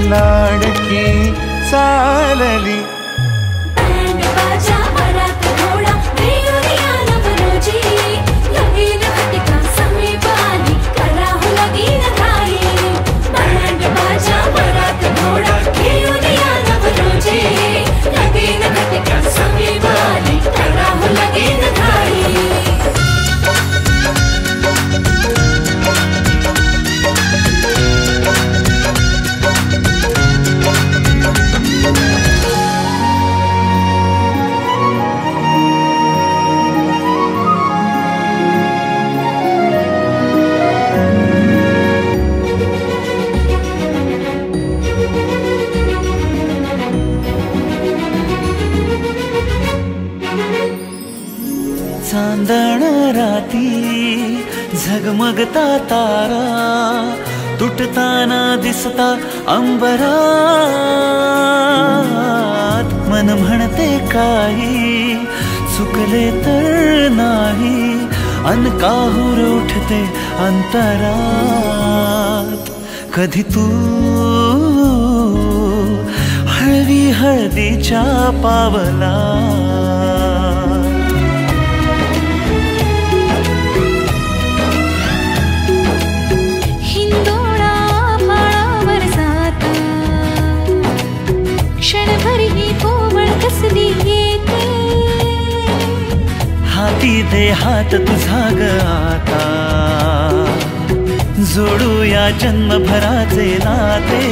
लाडकी चालली चांदण राती झगमगता तारा तुटताना दिसता अंबरात मन म्हणते काही चुकले तर नाही अन काहूर उठते अंतरात कधी तू हळवी हळदीच्या पावला हाती दे हात तुझा ग आता जोडूया जन्मभराचे नाते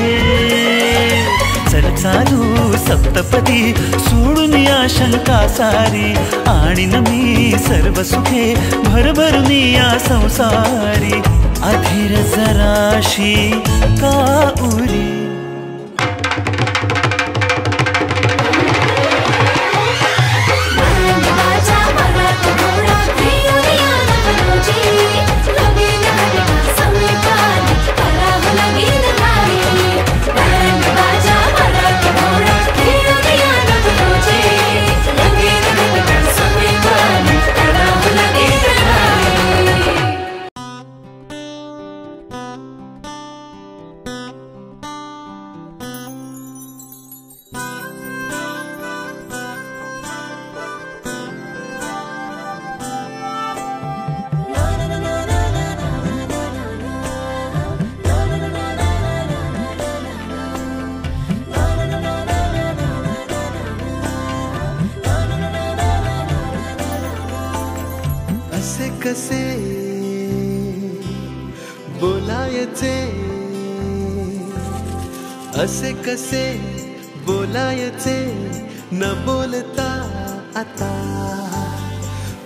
चल चालू सप्तपदी सोडून या शंका सारी आणि मी सर्व सुखे भरभरून या संसारी अधीर जराशी का उरी कसे बोलायचे असे कसे बोलायचे न बोलता आता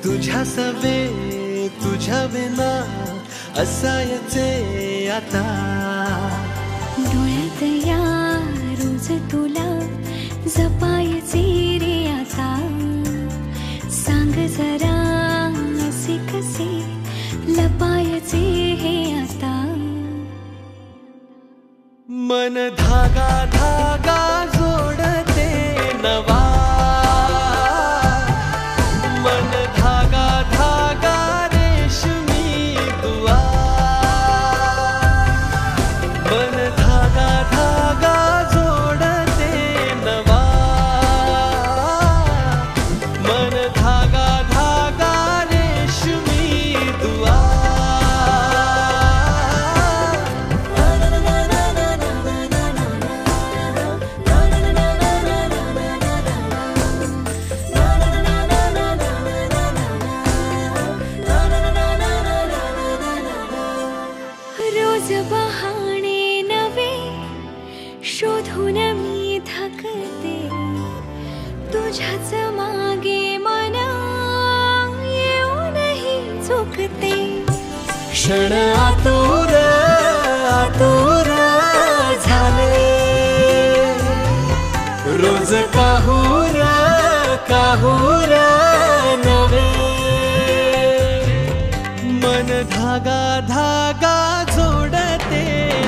तुझ्या सवे तुझ्या विना असायचे आता डोळ्यात या रोज तुला जपायचे रे आता सांग जरा असे कसे लपायचे हे आता मन धागा धागा जोडते नवा मन धागा धागा रेशमी दुआ मन धागा धागा जोडते नवा मन धागा धागा रेशमी दुआ रोज बहाणे नवे शोधून मी थकते तुझ्याच मागे मन येऊनही चुकते क्षण आतुर आतुर झाले रोज काहूर काहूर नवे मन धागा धागा जोडते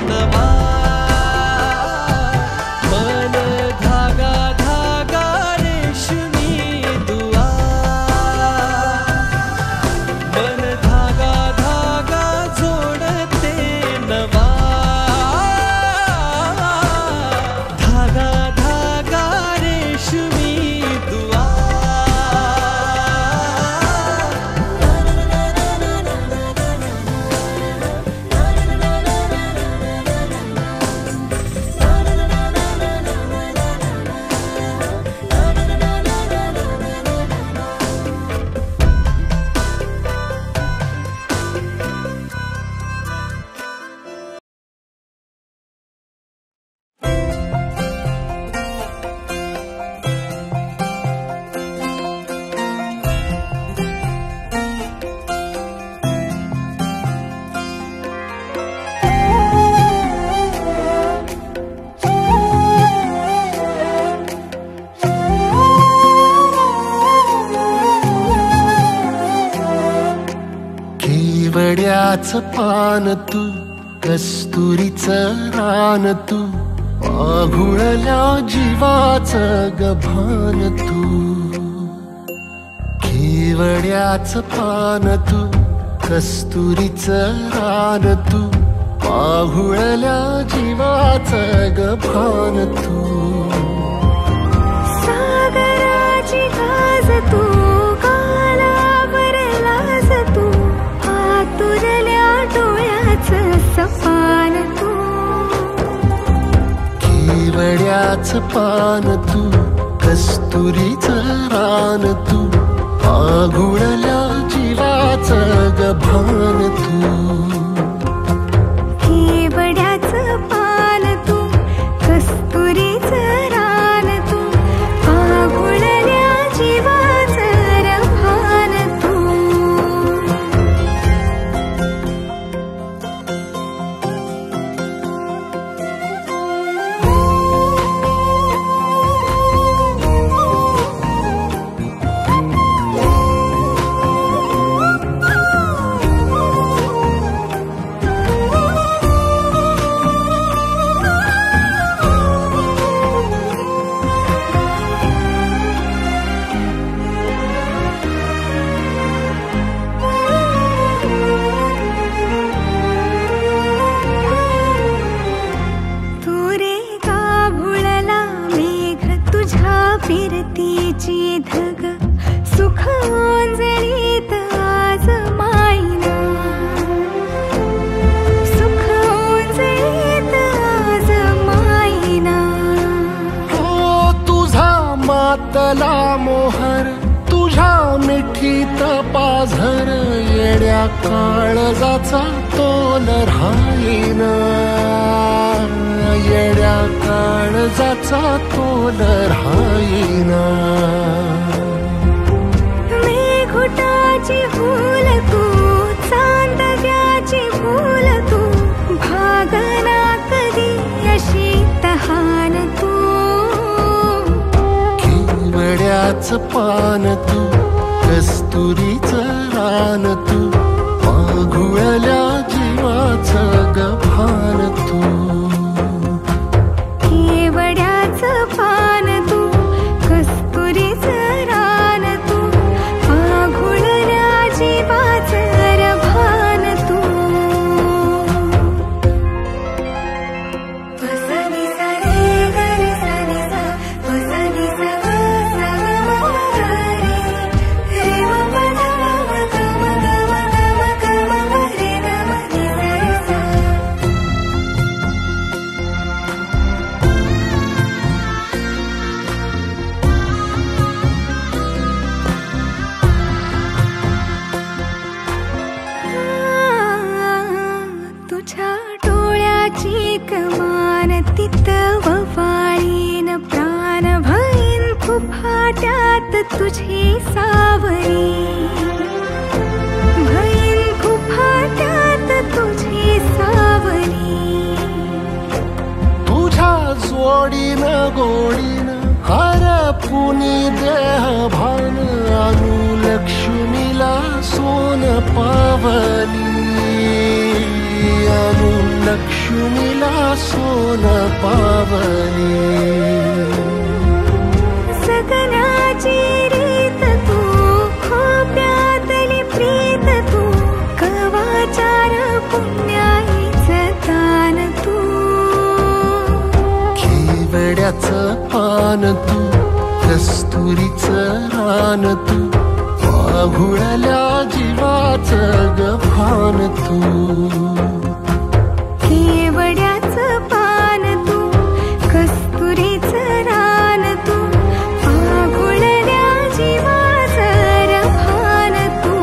नवा मन धागा धागा रेशमी दुआ मन धागा धागा जोडते नवा केवड्याचं पान तू, कस्तुरीचं रान तू, आघुळल्या जीवाचं गभान तू. केवड्याचं पान तू, कस्तुरीचं रान तू, आघुळल्या जीवाचं गभान तू. सागराची गाज तू, कालावर लाज तू, आतुरल्या डोळ्याचं सपान तू. केवड्याचं पान तू, कस्तुरीचं रान तू, आघुळल्या जीवाचं गभान तू. केवड्याचं पान तू, कस्तुरीचं रान तू, आघुळल्या जीवाचं रभान तू. फिरतीची धग सुख ओंजळीत आज मायना, सुख ओंजळीत आज मायना. हो तुझा मातला मोहर, तुझ्या मिठीत पाझर, येड्या काळजाचा तोल राहीना, येड्या काळजाचा तोल राहीना. मेघुटाची फूल तू, चांदण्याची फूल तू, भागना कधी अशी तहान तू. केवड्याचं पान तू, कस्तुरीचं रान तू, आघुळल्या जीवाचं गभान तू. केवड्याचं पान तू, कस्तुरीचं रान तू, आघुळल्या जीवाचं रभान तू. पसनी सा रे ग रे सा रे सा, पसनी सा ग सा ग म ग रे, रे म प ध म ग म ग म ग म ग म रे ग म रे सा रे सा. तुझ्या डोळ्याची कमान तिथं ववाळीन, प्राण भईन फुफाट्यात तुझी सावरी, भईन फुफाट्यात तुझी सावरी. तुझ्या जोडीनं गोडीनं हरपुनी देह भान, अनुलक्ष्मीला सोन पावली, अनुलक्ष्मीला सोन पावली. सगनाची रीत तू, खोप्यातली प्रीत तू, कवाचार पुण्याईचं दान तू. केवड्याचं पान तू, कस्तुरीचं रान तू, आघुळल्या जीवाचं गभान तू. केवड्याचं पान तू, कस्तुरीचं रान तू, आघुळल्या जीवाचं रभान तू.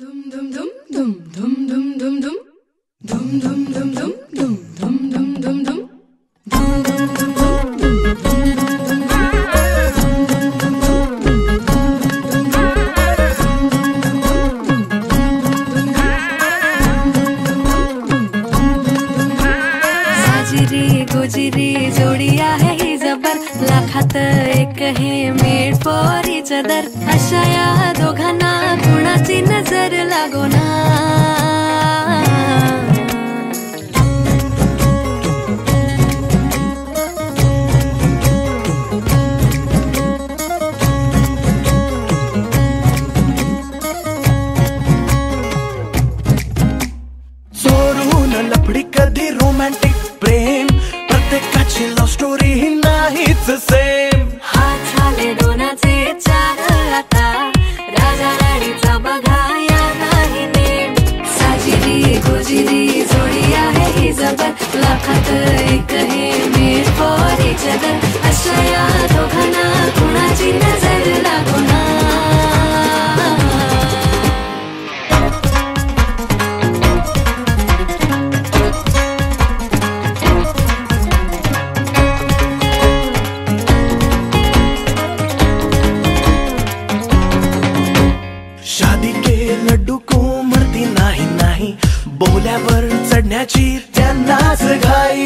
धुम धुम धुम धुम धुम धुम धुम धुम धुम धुम धुम धुम धुम धुम धुम धुम धुम. गुजरी जोडी आहे ही जबर, लाखात एक हे मेड फॉर इच चदर अशा या दोघांना कुणाची नजर लागोना. चोरून लफडी कधी रोमॅन्टिक प्रेम प्रत्येकाची लव्ह स्टोरी ही नाहीच सेम. हात झाले दोनाचे चार आता राजा राणीचा बघा या नाही नेम. साजिरी गोजिरी जोडी आहे ही जबर लाखात एक हे मेड फॉर इच अदर अशा या दोघांना कुणाची नजर लागोना. शादी के लड्डू को मरती नाही नाही बोल्यावर चढण्याची त्यांनाच घाई.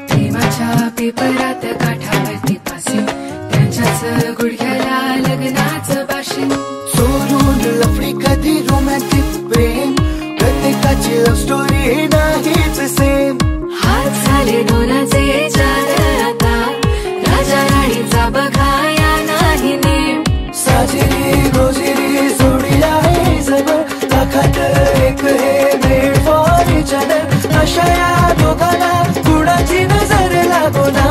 प्रेमाच्या पेपरात काठावरती पासून त्यांच्याच गुडघ्याला लग्नाचं भाषण. चोरून लफडी कधी रोमॅन्टिक प्रेम प्रत्येकाची लव्ह स्टोरी नाहीच सेम. हात झाले दोनाचे चार आता राजा राणीचा बघा या नाही नेम. साजिरी गोजिरी जोडी आहे जबर लाखात एक हे मेड फॉर इच अदर अशा या दोघांना कुणाची नजर लागोना.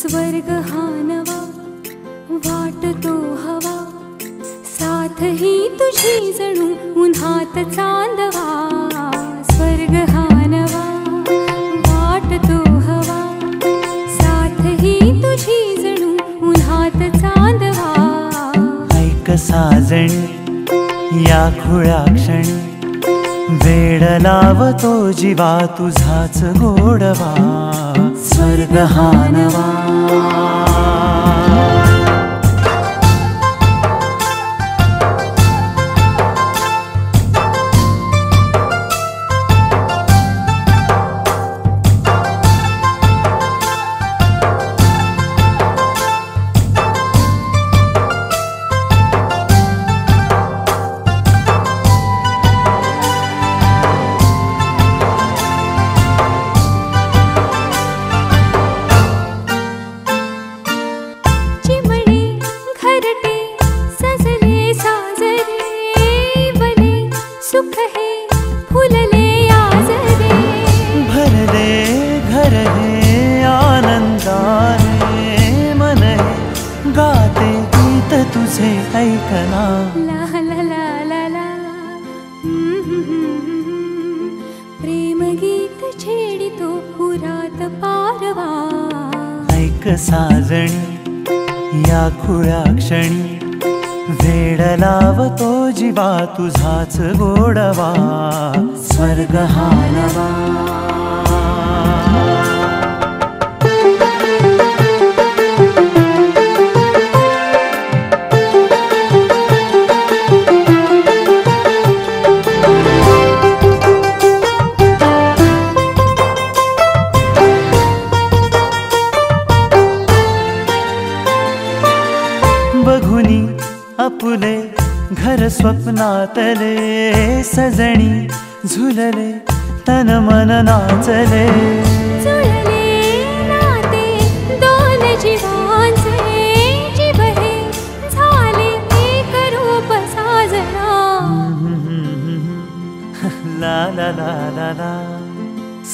स्वर्ग हा नवा वाटतो हवा साथ ही तुझी जणू उन्हात चांदवा. स्वर्ग हा नवा वाटतो हवा साथ ही तुझी जणू उन्हात चांदवा. ऐक साजणी या खुळ्या क्षणी वेड लावतो जीवा तुझाच गोडवा. स्वर्ग हा नवा ऐकना ला ला ला ला ला प्रेम गीत छेडितो पुरात पारवा. ऐक साजणी या खुळ्या क्षणी वेड लावतो जीवा तुझाच गोडवा. स्वर्ग हा नवा स्वप्नातले सजणी झुलले तन मन नाचले जुळले नाते दोन जीवांचे जीव हे झाले एक रूप साजना ला ला ला ला ला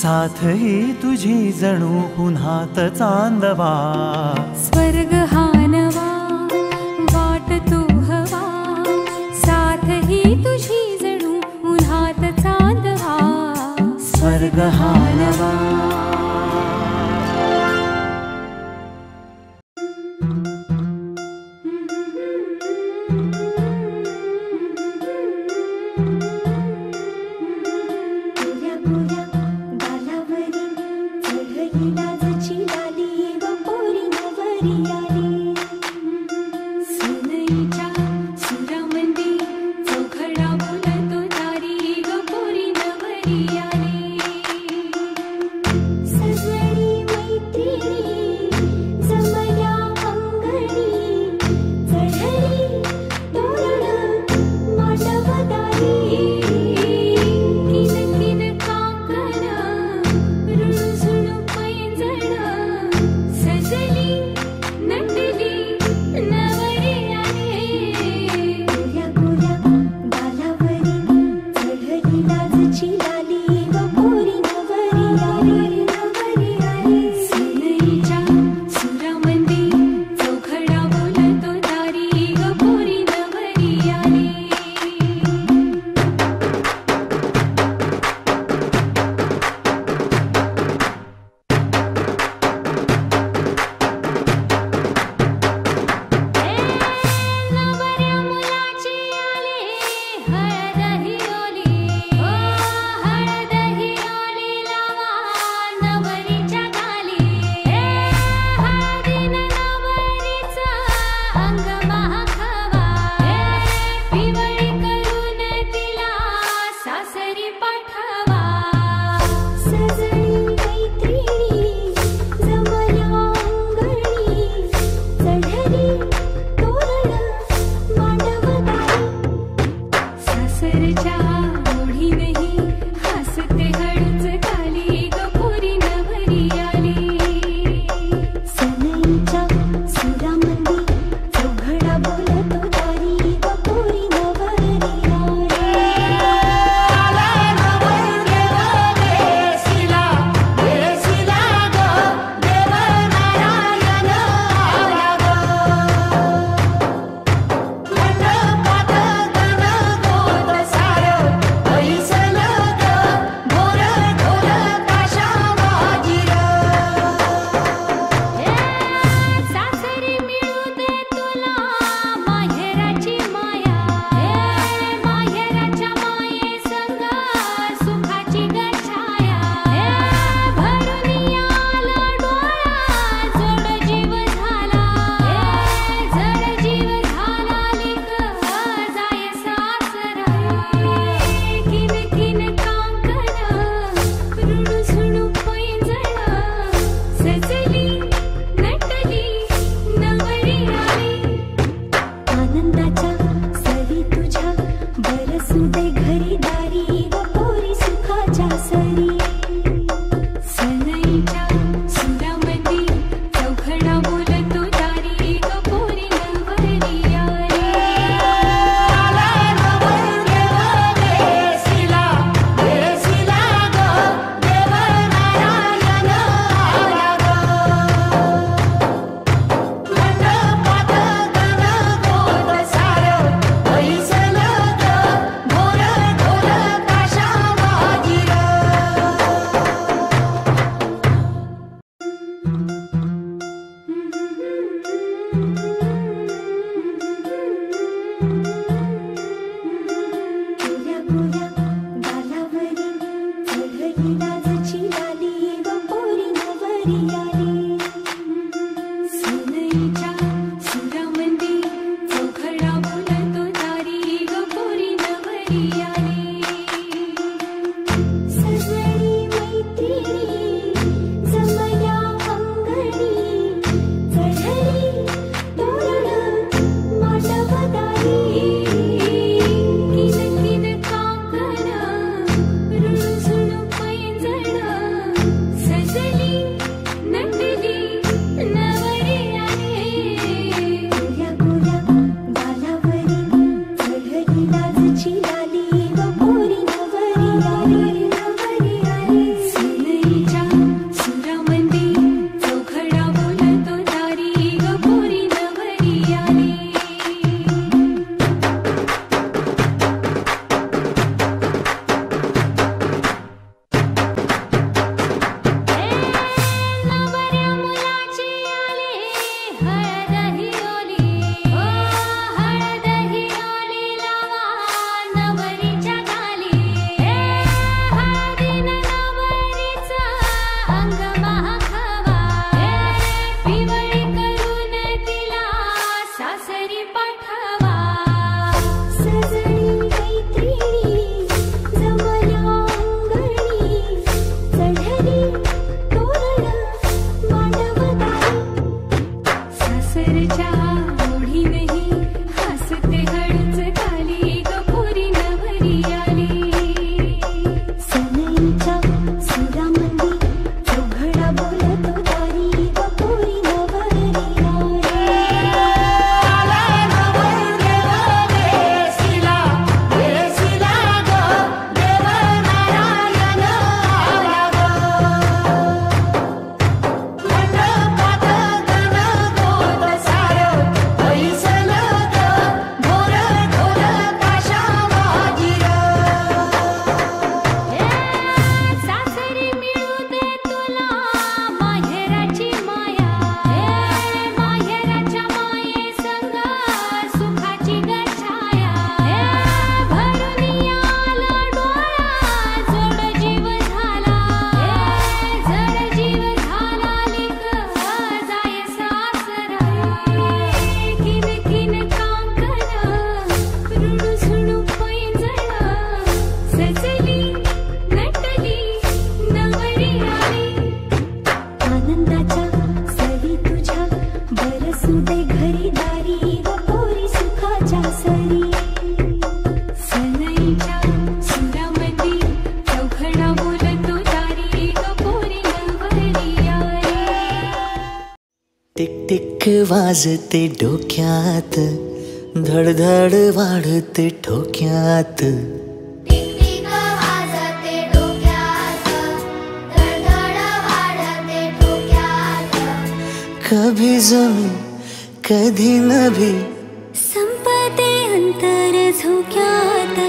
साथ ही तुझी जणू पुन्हात चांदवा स्वर्ग हा नवा वाट तू हवा साथ ही तुझी जणू उन्हात चांदवा स्वर्ग हा नवा टिक वाजते डोक्यात, धडधड वाढते ठोक्यात. टिक वाजते डोक्यात, धडधड वाढते ठोक्यात. कभी जमी कधी नभी, संपते अंतर झोक्यात.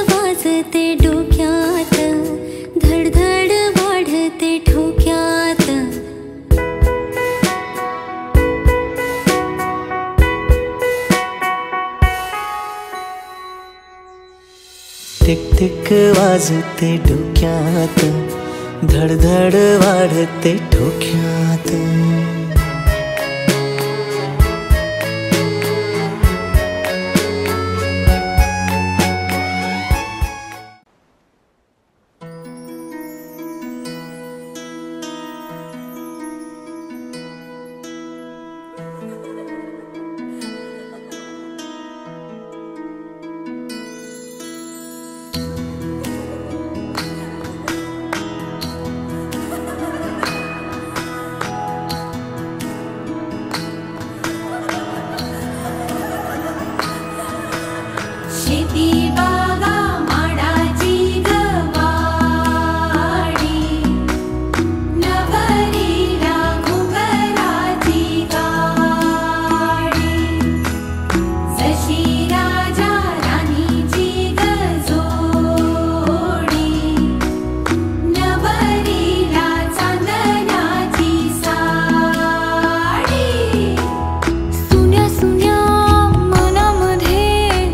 वाजते डोक्यात, धडधड वाढते ठोक्यात. टिक टिक वाजते डोक्यात, धडधड वाढते ठोक्यात. शेती बागा माडाची गवाडी, नवरीला घुंगराची गाडी. जशी राजा राणीची गजोडी, नवरीला चांदण्याची साडी. सुन्या सुन्या मनामध्ये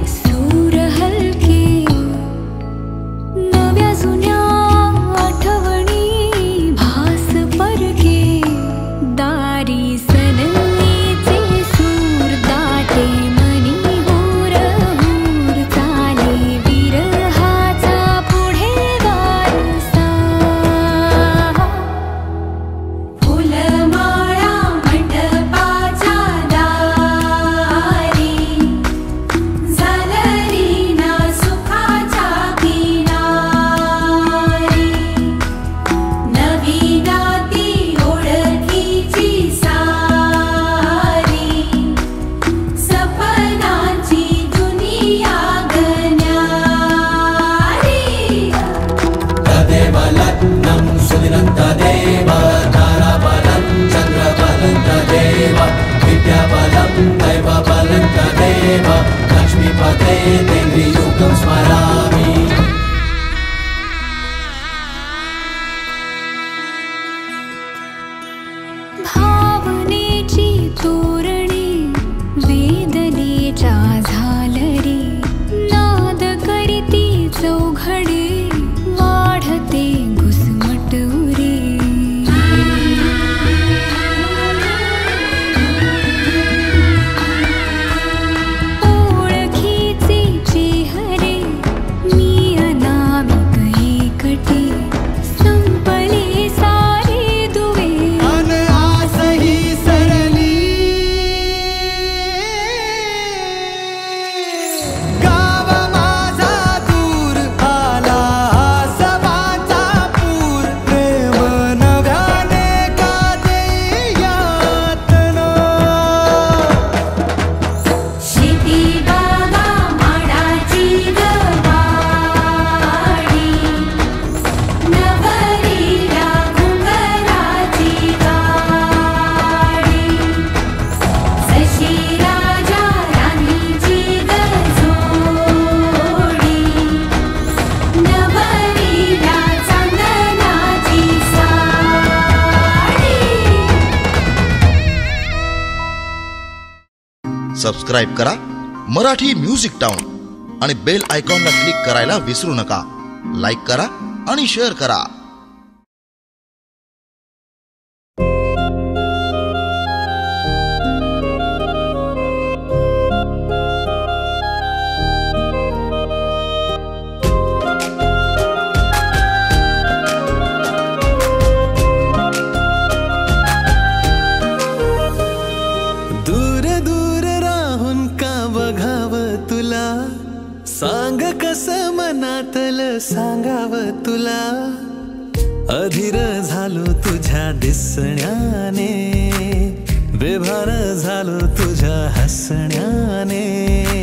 सूर हलके, नव्या जुन्या आठवणी भास परके. दारी सनईचे सूर दाटे मनी हुर हुर. चाले विरहाचा पुढे वारसा. फुलमाळा मंडपाच्या दारी, झालरीना सुखाच्या किनारी. नवी नाती ओळखीची सारी, सपनांची दुनिया गण्यारी. तदेव लग्नं सुदिनं तदेव, ताराबलं चन्द्रबलं तदेव, विद्याबलं दैवबलं तदेव. लक्ष्मीपते तेन्द्रियुगं स्मरामि. भावनेची तोरणे, वेदनेच्या झालरी. नाद करीती चौघडे, वाढ सबस्क्राईब करा मराठी म्युझिक टाउन आणि बेल आयकॉनला क्लिक करायला विसरू नका. लाईक करा आणि शेअर करा. सांग कस मनातल सांगाव तुला, अधीर झालो तुझ्या दिसण्याने, बेभान झालो तुझ्या हसण्याने.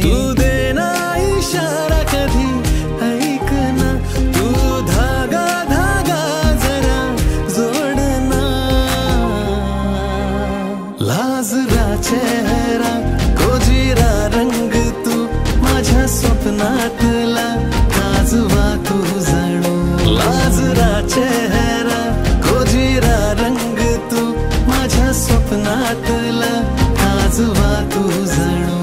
तू देना इशारा कधी ऐक ना, तू धागा धागा जरा जोडना. लाजरा चेहरा कोजिरा रंग तू माझ्या स्वप्नातला काजवा तू जणू. लाजरा चेहरा कोजिरा रंग तू माझ्या स्वप्नातला काजवा तू जणू.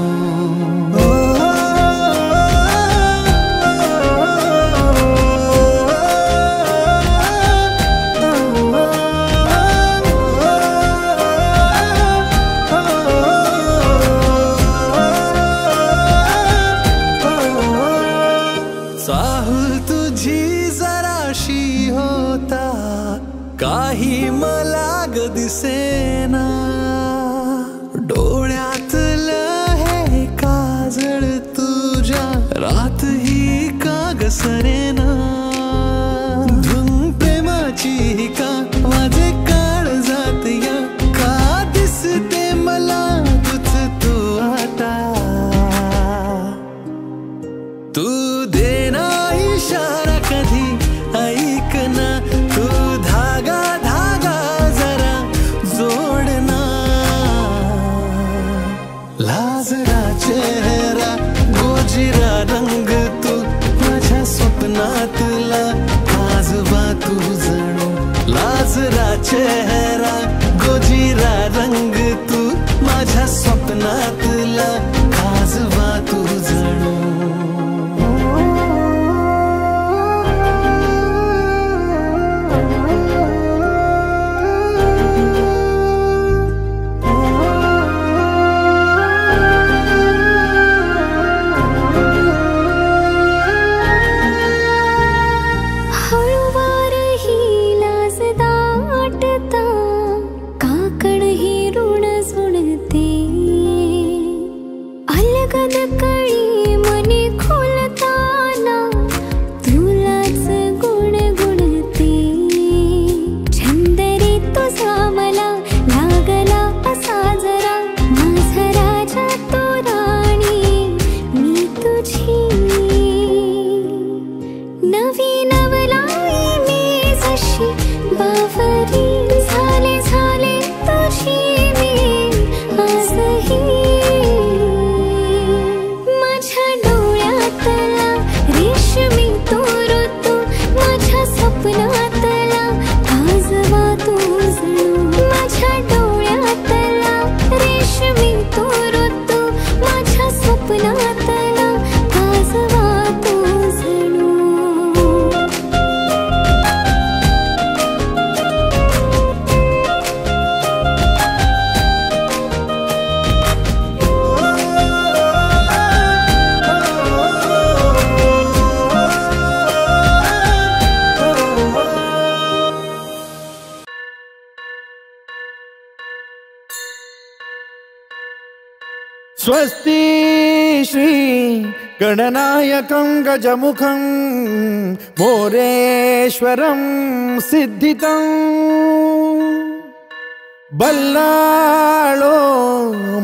काही मला ग दिसेना, डोळ्यातलं हे काजळ तुझ्या रात ही का ग सरेना. धुन प्रेमाची का माझे काळ जात या, का दिसते मला तुझ तू आता. तू देना इशारा कधी ऐक ना, तू धागा धागा जरा जोडना. लाजरा चेहरा गोजिरा रंग तू माझ्या स्वप्नातला काजवा तू जणू. लाजरा चेहरा गोजिरा रंग तू माझ्या स्वप्नातला काजवा तू जणू. स्वस्ति श्री गणनायकं गजमुखं मोरेश्वरं सिद्धितं. बल्लाळो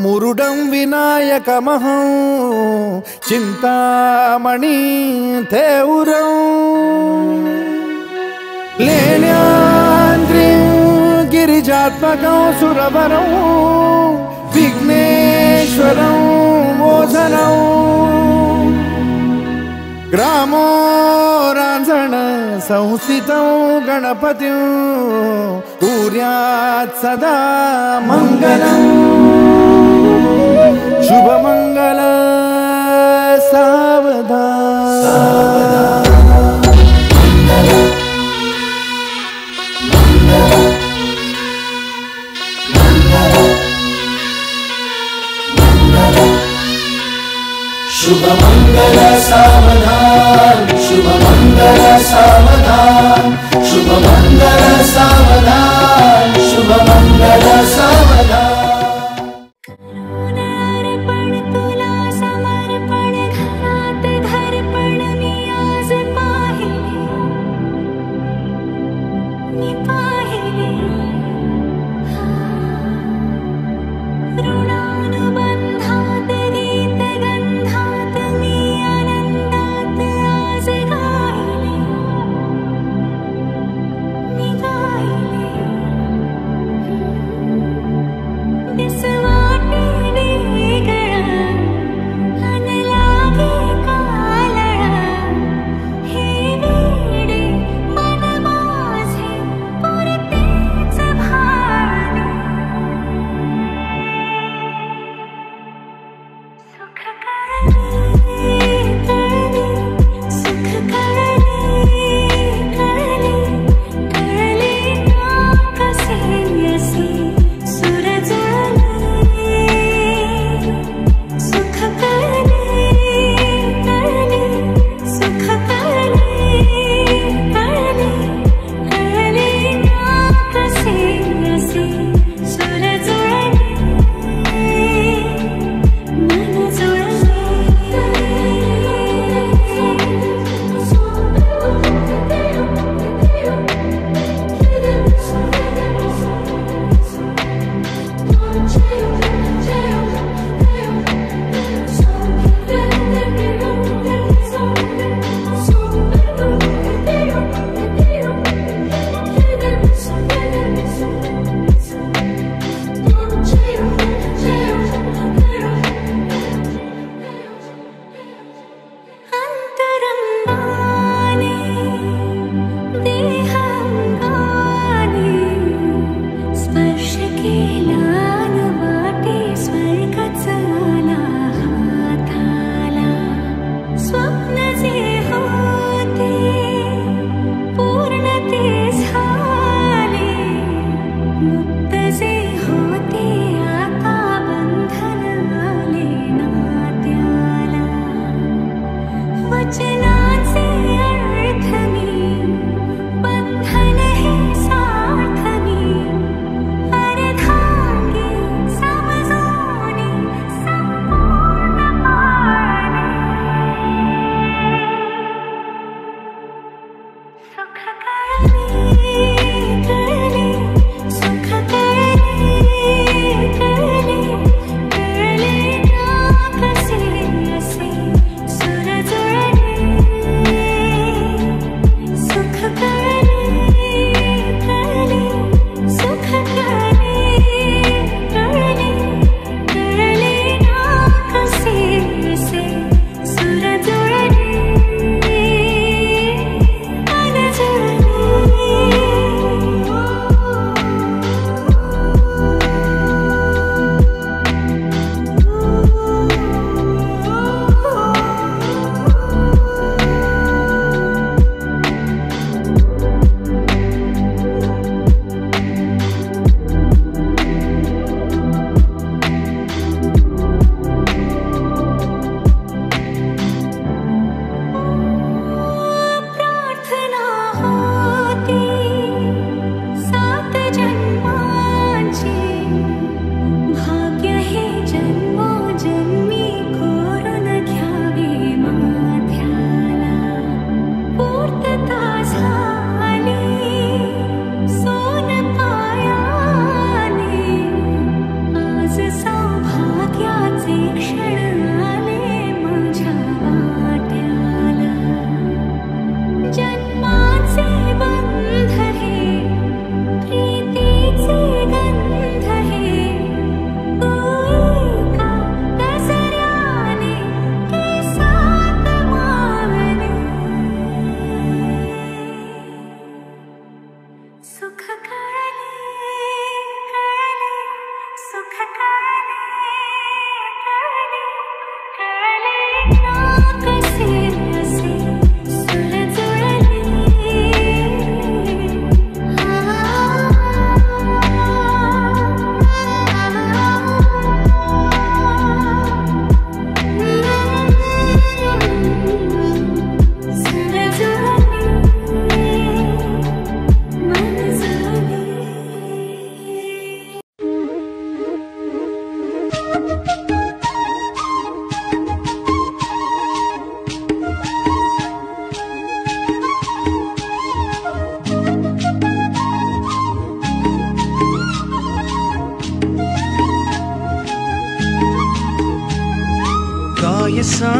मुरुडं विनायकमहं चिंतामणि थेउरं. लेण्याद्रिं गिरिजात्मकं सुरवरं विघ्नेश्वरं मोझनं. ग्रामो रांझण संस्थितं गणपतिं कुर्यात् सदा मंगलं. शुभमंगल सावधान शुभमंगल सावधान शुभमंगल सावधान शुभमंगल सावधान शुभमंगल सावधान अर्पण तुला समर्पण घरात घरपण मी आज पाहिले ऋणानुबंधात गीत गंधात मी आनंदात आज गायले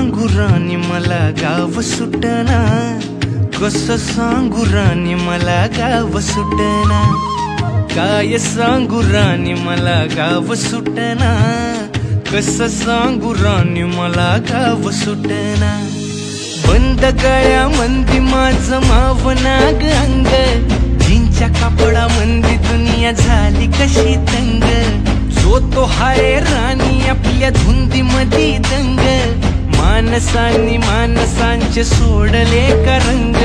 सांगू राणी मला गाव सुटना, कसं सांगू राणी मला गाव सुटना, काय सांगू राणी मला गाव सुटना, कसं सांगू राणी मला गाव सुटना. बंद गळ्या मंदी माझं मावनाग अंग, जींच्या कापडा मंदी दुनिया झाली कशी तंग. जो तो हाय राणी आपल्या धुंदी मधी दंग, माणसांनी माणसांचे सोडले का रंग.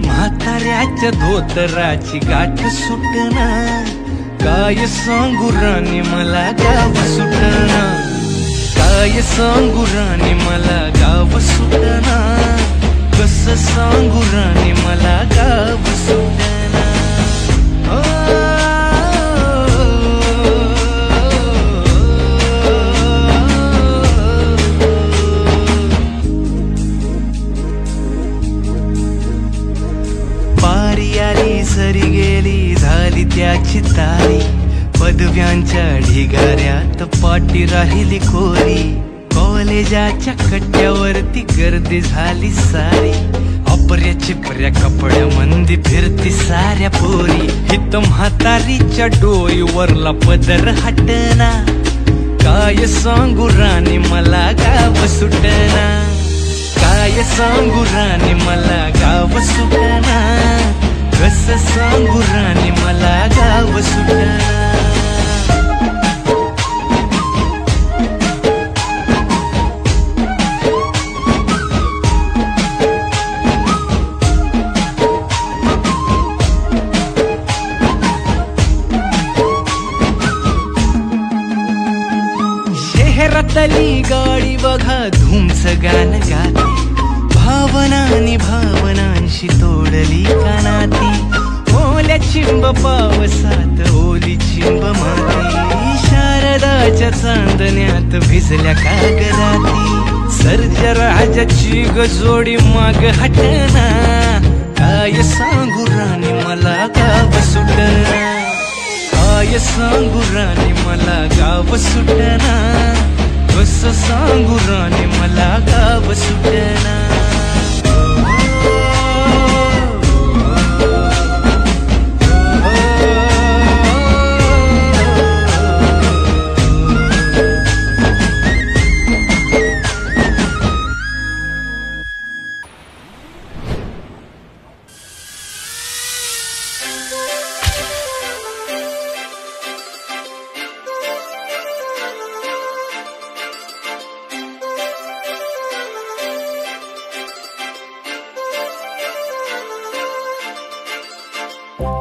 म्हाताऱ्याच्या धोतराची गाठ सुटना, काय सांगू राणी मला गाव सुटना, काय सांगू राणी मला गाव सुटना, कसं सांगू राणी मला गाव सुटना. पारी आली सरी गेली झाली त्याची तारी, पदव्यांच्या ढिगाऱ्यात पाठी राहिली कोरी. कॉलेजाच्या कट्ट्यावरती गर्दी झाली सारी, अपऱ्या चिपऱ्या कपड्या मंदी फिरती साऱ्या पोरी. हित म्हातारीच्या डोईवरला पदर हटना, काय सांगू राणी मला गाव सुटना, काय सांगू राणी मला गाव सुटना, कसं सांगू राणी मला गाव सुटना. शहरातली गाडी बघा धुमच गाणं गाते, भावनांनी भावनांशी तोडली कानाती. ओल्या चिंब पावसात ओली चिंब माती, शारदाच्या चांदण्यात भिजल्या कागदाती. सर्जराजाची गजोडी माग हटना, काय सांगू राणी मला गाव सुटना, काय सांगू राणी मला गाव सुटना, कसं सांगू राणी मला गाव सुटना.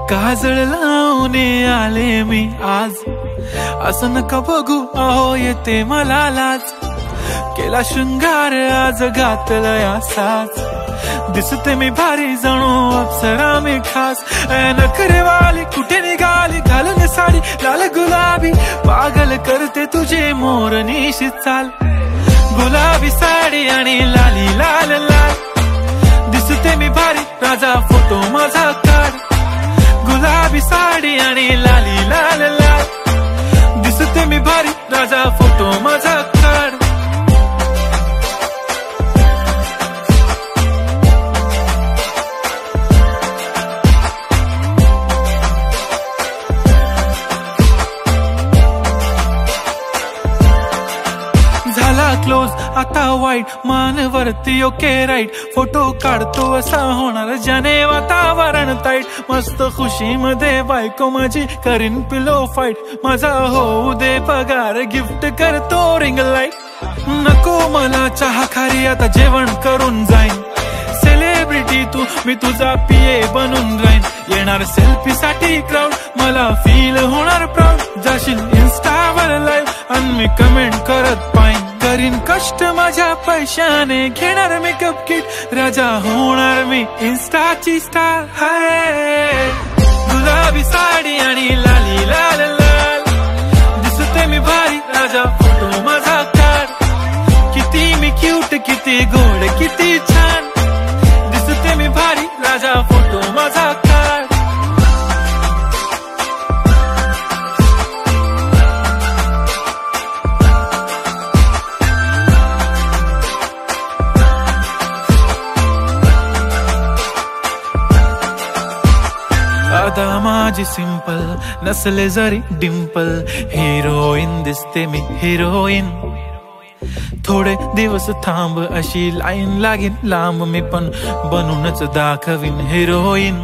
काजळ लावणे आले मी आज, असं नका बघू अहो येते मला लाज. केला शृंगार आज घातला या साज, दिसते मी भारी जणू अप्सरा मी खास. नखरेवाली कुठे निघाली घालून साडी लाल गुलाबी, पागल करते तुझे मोरनीशी चाल. गुलाबी साडी आणि लाली लाल लाल, दिसते मी भारी राजा फोटो माझा काढ. गुलाबी साडी आणि लाली लाल लाल, दिसते मी भारी राजा फोटो माझा काढ. झाला क्लोज आता वाईट, मानवरती ओके राईट. फोटो काढतो असा होणार ज्याने वातावरण ताईट. मस्त खुशी मध्ये बायको माझी करीन पिलो फाईट. माझा होऊ दे पगार गिफ्ट करतो रिंग लाईट. नको मला चहा खारी आता जेवण करून जाईन. सेलिब्रिटी तू मी तुझा पिये बनून राहीन. येणार सेल्फी साठी क्राऊड मला फील होणार प्राऊड. जाशील इन्स्टावर लाईव्ह आणि मी कमेंट करत पाईन. करीन कष्ट माझ्या पैशाने घेणार मेकअप किट. राजा होणार मी इन्स्टाची स्टार. हाय गुलाबी साडी आणि लाली लाल लाल, दिसते मी भारी राजा फोटो माझा काढ. किती मी क्यूट किती गोड किती छान, दिसते मी भारी राजा फोटो माझा काढ. अदा माझी सिंपल नसले जरी डिंपल हिरोईन दिसते मी हिरोईन थोडे दिवस थांब अशी लाईन लागेल लांब मी पण बनूनच दाखवीन हिरोईन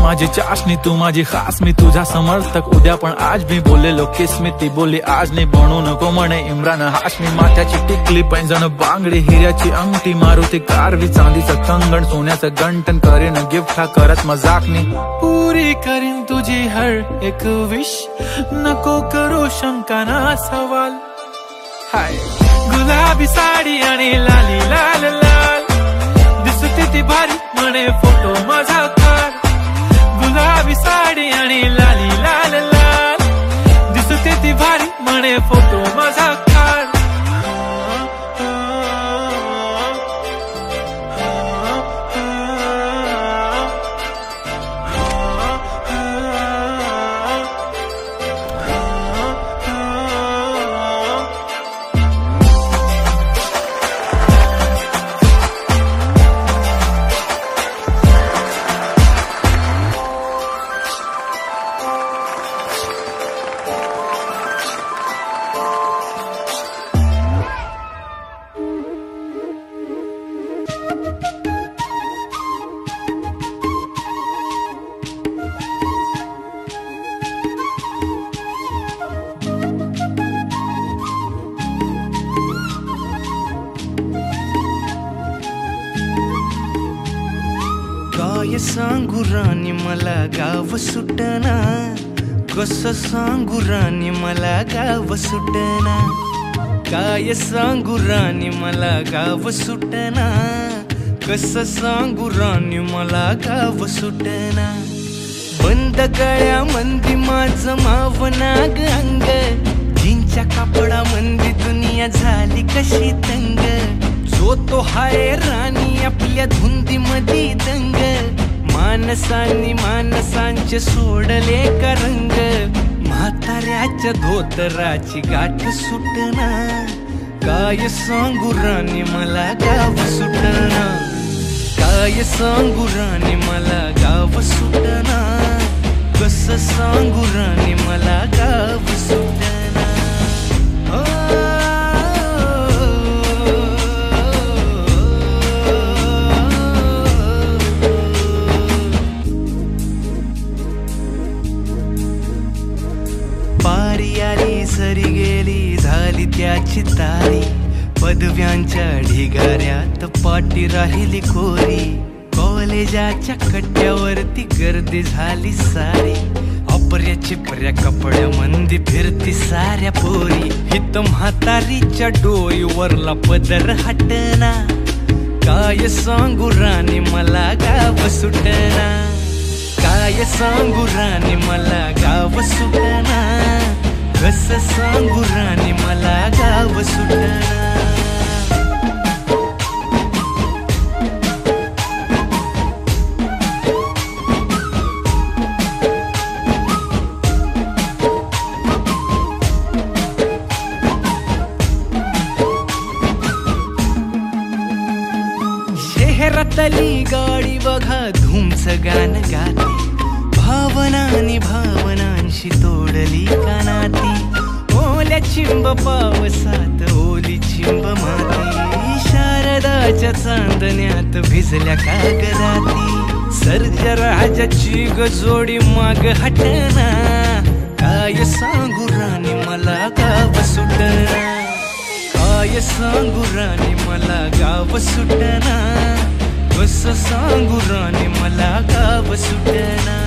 माझी चाशनी तू माझी खास मी तुझा समर्थक उद्या पण आज मी बोललेलो किस मी ती बोलली आज नाही बनू नको म्हणे इम्रान हाशमी माथ्याची टिकली पैंजण बांगडी हिऱ्याची अंगठी मारुती कारवी चांदीचं कंगण सोन्याचं गंटन करीन गिफ्ट हा करत मजाकनी पुरी करीन तुझी हर एक विश नको करू शंका ना सवाल हाय गुलाबी साडी आणि लाली लाल लाल दिसते ती भारी म्हणे फोटो माझा काढ गुलाबी साडी आणि लाली लाल लाल दिसते ती भारी म्हणे फोटो माझा काढ काय सांगू राणी मला गाव सुटना कसं सांगू राणी मला गाव सुटना काय सांगू राणी मला गाव सुटना कसं सांगू राणी मला गाव सुटना बंद गळ्या मंदी माझं मावनाग अंग जींच्या कापडा मंदी दुनिया झाली कशी तंग जो तो हाय राणी आपल्या धुंदी मधी दंग मानसांनी मानसांचे सोडले का रंग म्हाताऱ्याच्या धोतराची गाठ सुटना काय सांगू राणी मला गाव सुटना काय सांगू राणी मला गाव सुटना कसं सांगू राणी मला गाव सुटना पारी आली सरी गेली झाली त्याची तारी पदव्यांच्या ढिगाऱ्यात पाठी राहिली कोरी कॉलेजाच्या कट्ट्यावरती गर्दी झाली सारी अपर्या चिपऱ्या कपड्या मंदी फिरती साऱ्या पोरी हित म्हातारीच्या डोईवरला पदर हटना काय सांगू राणी मला गाव सुटना काय सांगू राणी मला गाव सुटना कसं सांगू राणी मला गाव सुटना शहरातली गाडी बघा धूमचं गाणं गाते भावनांनी भावनांशी तोडली कानाती ओल्या चिंब पावसात ओली चिंब माती शारदाच्या चांदण्यात भिजल्या कागदाती सर्जराजाची गजोडी माग हटना काय सांगू राणी मला गाव सुटना काय सांगू राणी मला गाव सुटना कसं सांगू राणी मला गाव सुटना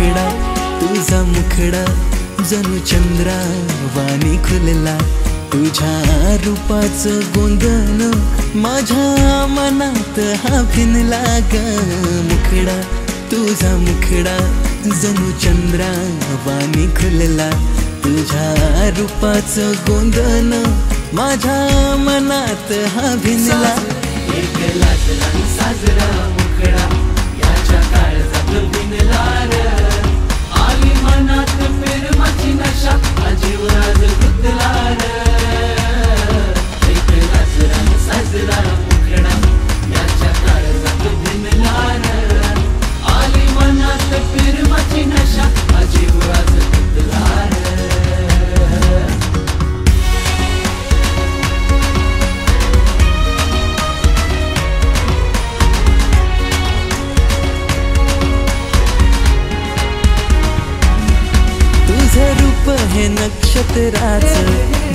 मुखडा तुझा मुखडा जणू चंद्रावाणी खुलला तुझ्या रूपाचं गोंधन माझ्या मनात हा भिनला ग मुखडा तुझा मुखडा जणू चंद्रावाणी खुलला तुझ्या रूपाचं गोंधन माझ्या मनात हा भिनला एक लाजला साजरा मुखडा याच्या काळजात भिनला आली मनात प्रेमाची नशा अजीव राज गुंतला एक लाजला साजरा मुखडा याच्या काळजात भिनला आली मनात प्रेमाची नशा अजीव राज गुंतला रूप हे नक्षत्राचं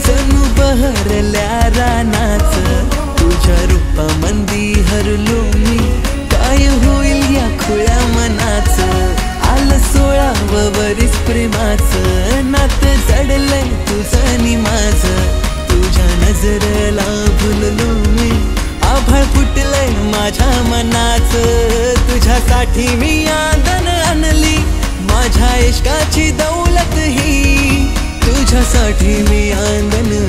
जणू बहरल्या रानाचं तुझ्या रूपामंदी हरलो मी काय होईल या खुळ्या मनाचं आलं 16व वरीस प्रेमाचं नातं जडलंय तुझं नि माझं तुझ्या नजरेला भुललो मी आभाळ फुटलंय माझ्या मनाचं तुझ्यासाठी मी आदन आणली माझ्या इश्काची दौलत ही तुझ्यासाठी मी आंगण